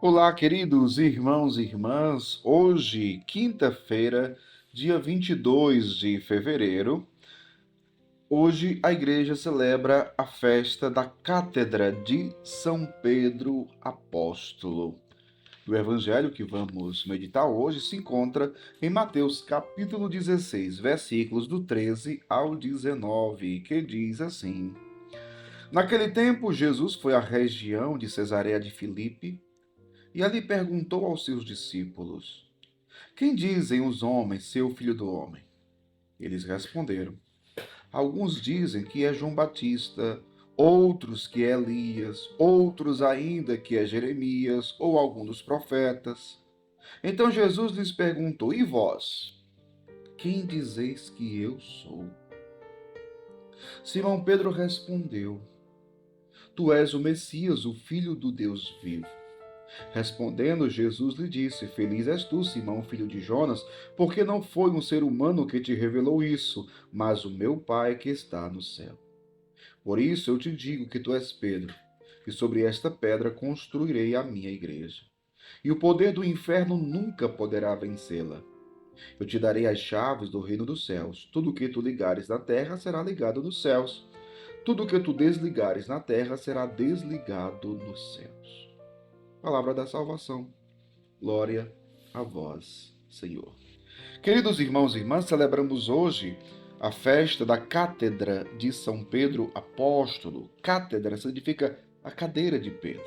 Olá, queridos irmãos e irmãs. Hoje, quinta-feira, dia 22 de fevereiro, hoje a igreja celebra a festa da Cátedra de São Pedro Apóstolo. O evangelho que vamos meditar hoje se encontra em Mateus capítulo 16, versículos do 13 ao 19, que diz assim: Naquele tempo, Jesus foi à região de Cesareia de Filipe e ali perguntou aos seus discípulos: Quem dizem os homens ser o filho do homem? Eles responderam: Alguns dizem que é João Batista, outros que é Elias, outros ainda que é Jeremias ou algum dos profetas. Então Jesus lhes perguntou: E vós? Quem dizeis que eu sou? Simão Pedro respondeu: Tu és o Messias, o Filho do Deus vivo. Respondendo, Jesus lhe disse: Feliz és tu, Simão, filho de Jonas, porque não foi um ser humano que te revelou isso, mas o meu Pai que está no céu. Por isso eu te digo que tu és Pedro, e sobre esta pedra construirei a minha igreja. E o poder do inferno nunca poderá vencê-la. Eu te darei as chaves do reino dos céus. Tudo o que tu ligares na terra será ligado nos céus. Tudo o que tu desligares na terra será desligado nos céus. Palavra da salvação. Glória a vós, Senhor. Queridos irmãos e irmãs, celebramos hoje a festa da Cátedra de São Pedro Apóstolo. Cátedra significa a cadeira de Pedro.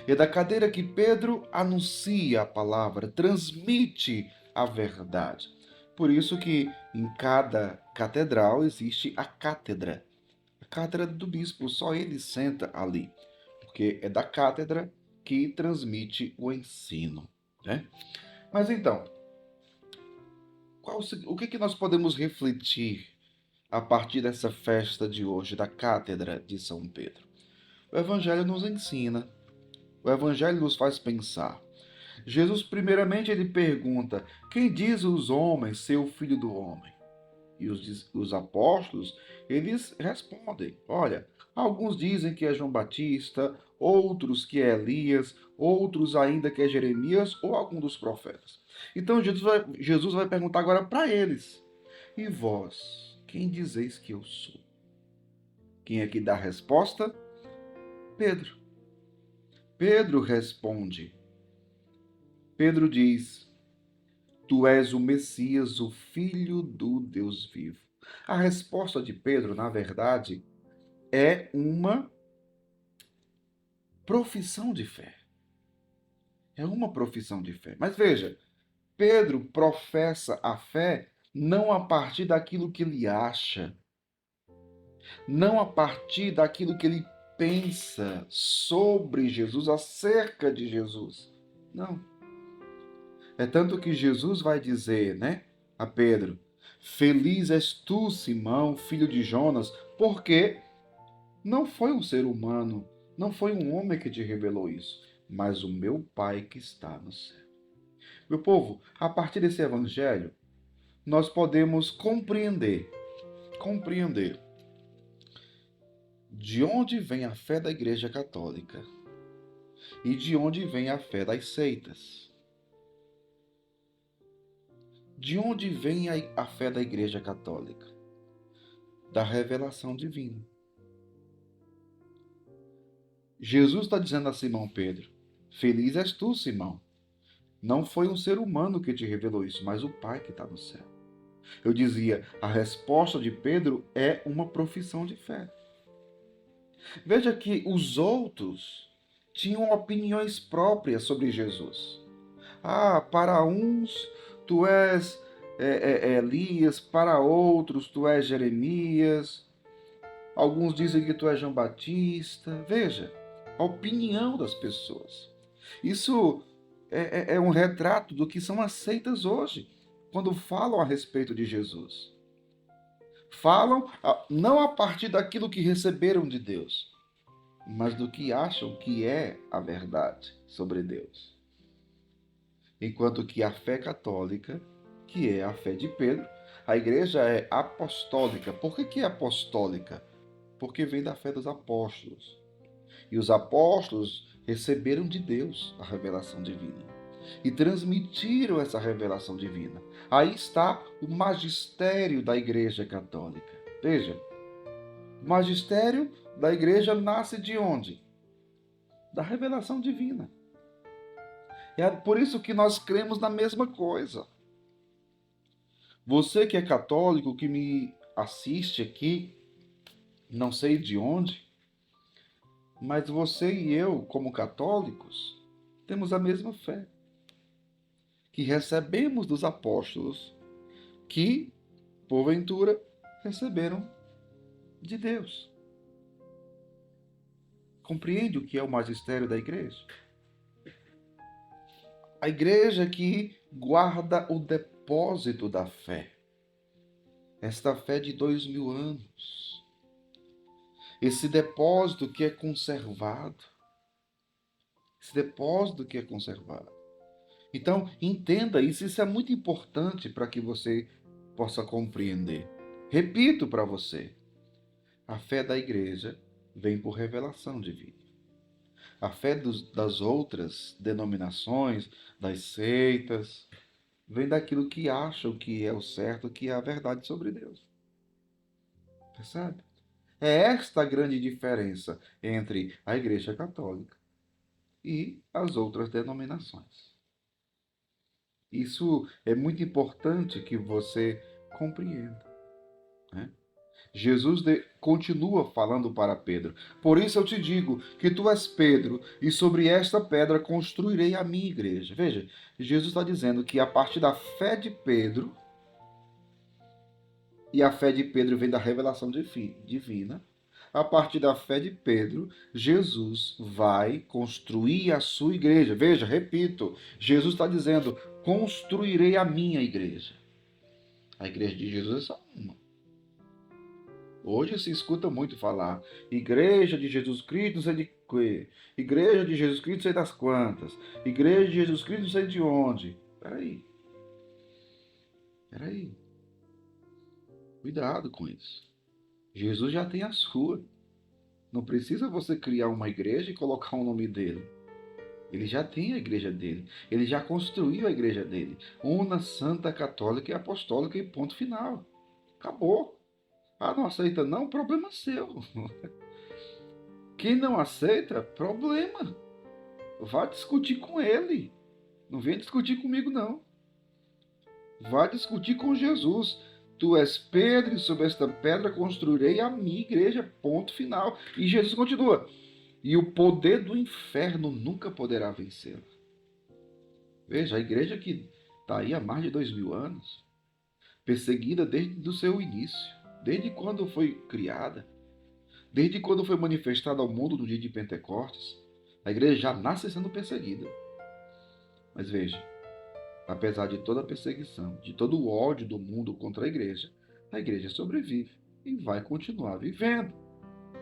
É da cadeira que Pedro anuncia a palavra, transmite a verdade. Por isso que em cada catedral existe a cátedra do bispo, só ele senta ali, porque é da cátedra que transmite o ensino, né? Mas então, o que nós podemos refletir a partir dessa festa de hoje, da Cátedra de São Pedro? O Evangelho nos ensina, o Evangelho nos faz pensar. Jesus, primeiramente, ele pergunta: quem diz os homens ser o filho do homem? E os apóstolos, eles respondem: olha, alguns dizem que é João Batista, outros que é Elias, outros ainda que é Jeremias ou algum dos profetas. Então Jesus vai perguntar agora para eles: e vós, quem dizeis que eu sou? Quem é que dá a resposta? Pedro. Pedro responde. Pedro diz: Tu és o Messias, o Filho do Deus vivo. A resposta de Pedro, na verdade, é uma profissão de fé. É uma profissão de fé. Mas veja, Pedro professa a fé não a partir daquilo que ele acha, não a partir daquilo que ele pensa sobre Jesus, acerca de Jesus. Não. É tanto que Jesus vai dizer, né, a Pedro: Feliz és tu, Simão, filho de Jonas, porque não foi um ser humano, não foi um homem que te revelou isso, mas o meu Pai que está no céu. Meu povo, a partir desse evangelho, nós podemos compreender de onde vem a fé da Igreja Católica e de onde vem a fé das seitas. De onde vem a fé da Igreja Católica? Da revelação divina. Jesus está dizendo a Simão Pedro: Feliz és tu, Simão. Não foi um ser humano que te revelou isso, mas o Pai que está no céu. Eu dizia, a resposta de Pedro é uma profissão de fé. Veja que os outros tinham opiniões próprias sobre Jesus. Para uns tu és Elias, para outros tu és Jeremias, alguns dizem que tu és João Batista. Veja, a opinião das pessoas. Isso é um retrato do que são as seitas hoje, quando falam a respeito de Jesus. Falam não a partir daquilo que receberam de Deus, mas do que acham que é a verdade sobre Deus. Enquanto que a fé católica, que é a fé de Pedro, a igreja é apostólica. Por que é apostólica? Porque vem da fé dos apóstolos. E os apóstolos receberam de Deus a revelação divina e transmitiram essa revelação divina. Aí está o magistério da Igreja Católica. Veja, o magistério da Igreja nasce de onde? Da revelação divina. É por isso que nós cremos na mesma coisa. Você que é católico, que me assiste aqui, não sei de onde, mas você e eu, como católicos, temos a mesma fé, que recebemos dos apóstolos, que, porventura, receberam de Deus. Compreende o que é o magistério da igreja? A igreja que guarda o depósito da fé. Esta fé de 2000 anos. Esse depósito que é conservado. Esse depósito que é conservado. Então, entenda isso. Isso é muito importante para que você possa compreender. Repito para você. A fé da igreja vem por revelação divina. A fé das outras denominações, das seitas, vem daquilo que acham que é o certo, que é a verdade sobre Deus. Percebe? É esta a grande diferença entre a Igreja Católica e as outras denominações. Isso é muito importante que você compreenda, né? Jesus continua falando para Pedro. Por isso eu te digo que tu és Pedro, e sobre esta pedra construirei a minha igreja. Veja, Jesus está dizendo que a partir da fé de Pedro, e a fé de Pedro vem da revelação divina, a partir da fé de Pedro, Jesus vai construir a sua igreja. Veja, repito, Jesus está dizendo, construirei a minha igreja. A igreja de Jesus é só uma. Hoje se escuta muito falar, Igreja de Jesus Cristo, não sei de quê, Igreja de Jesus Cristo, não sei das quantas, Igreja de Jesus Cristo, não sei de onde. Peraí. Cuidado com isso. Jesus já tem a sua. Não precisa você criar uma igreja e colocar o nome dele. Ele já tem a igreja dele. Ele já construiu a igreja dele. Una, santa, católica e apostólica e ponto final. Acabou. Ah, não aceita não? Problema seu. Quem não aceita, problema. Vá discutir com ele. Não vem discutir comigo, não. Vá discutir com Jesus. Tu és Pedro, e sobre esta pedra construirei a minha igreja. Ponto final. E Jesus continua. E o poder do inferno nunca poderá vencê-la. Veja, a igreja que está aí há mais de 2000 anos, perseguida desde o seu início, desde quando foi criada, desde quando foi manifestada ao mundo no dia de Pentecostes, a igreja já nasce sendo perseguida. Mas veja, apesar de toda a perseguição, de todo o ódio do mundo contra a igreja sobrevive e vai continuar vivendo.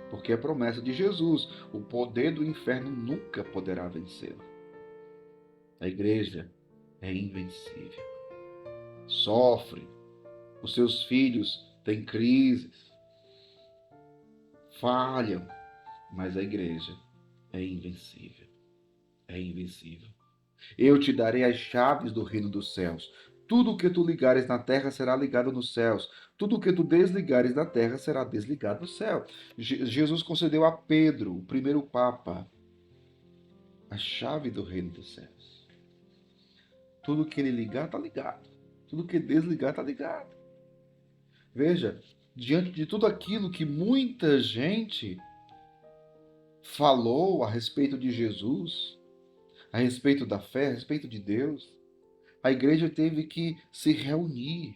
Porque é promessa de Jesus, o poder do inferno nunca poderá vencê-la. A igreja é invencível. Sofre, os seus filhos têm crises, falham, mas a igreja é invencível. É invencível. Eu te darei as chaves do reino dos céus. Tudo o que tu ligares na terra será ligado nos céus. Tudo o que tu desligares na terra será desligado no céu. Jesus concedeu a Pedro, o primeiro Papa, a chave do reino dos céus. Tudo que ele ligar, está ligado. Tudo que desligar, está ligado. Veja, diante de tudo aquilo que muita gente falou a respeito de Jesus, a respeito da fé, a respeito de Deus, a igreja teve que se reunir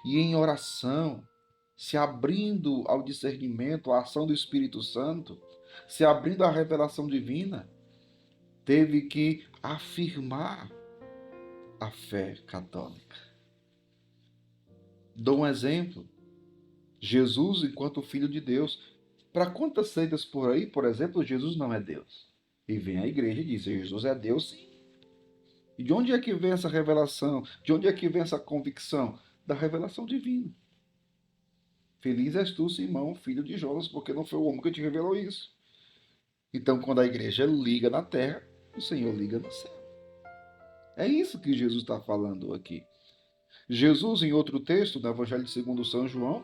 e em oração, se abrindo ao discernimento, à ação do Espírito Santo, se abrindo à revelação divina, teve que afirmar a fé católica. Dou um exemplo. Jesus, enquanto Filho de Deus, para quantas seitas por aí, por exemplo, Jesus não é Deus? E vem a igreja e diz, Jesus é Deus sim. E de onde é que vem essa revelação? De onde é que vem essa convicção? Da revelação divina. Feliz és tu, Simão, filho de Jonas, porque não foi o homem que te revelou isso. Então, quando a igreja liga na terra, o Senhor liga no céu. É isso que Jesus está falando aqui. Jesus, em outro texto, no Evangelho segundo São João,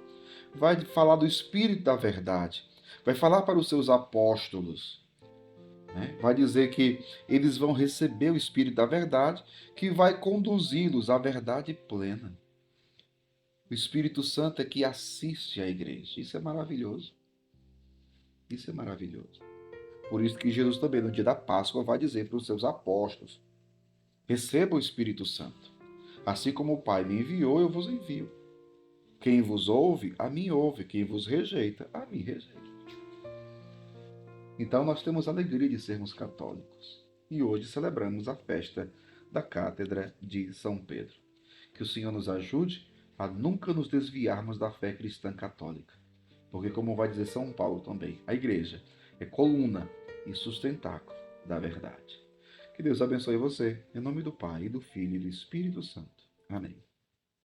vai falar do Espírito da verdade. Vai falar para os seus apóstolos. Né? Vai dizer que eles vão receber o Espírito da verdade, que vai conduzi-los à verdade plena. O Espírito Santo é que assiste à igreja. Isso é maravilhoso. Isso é maravilhoso. Por isso que Jesus também, no dia da Páscoa, vai dizer para os seus apóstolos: receba o Espírito Santo. Assim como o Pai me enviou, eu vos envio. Quem vos ouve, a mim ouve. Quem vos rejeita, a mim rejeita. Então nós temos a alegria de sermos católicos. E hoje celebramos a festa da Cátedra de São Pedro. Que o Senhor nos ajude a nunca nos desviarmos da fé cristã católica. Porque, como vai dizer São Paulo também, a igreja é coluna e sustentáculo da verdade. Que Deus abençoe você, em nome do Pai, do Filho e do Espírito Santo. Amém.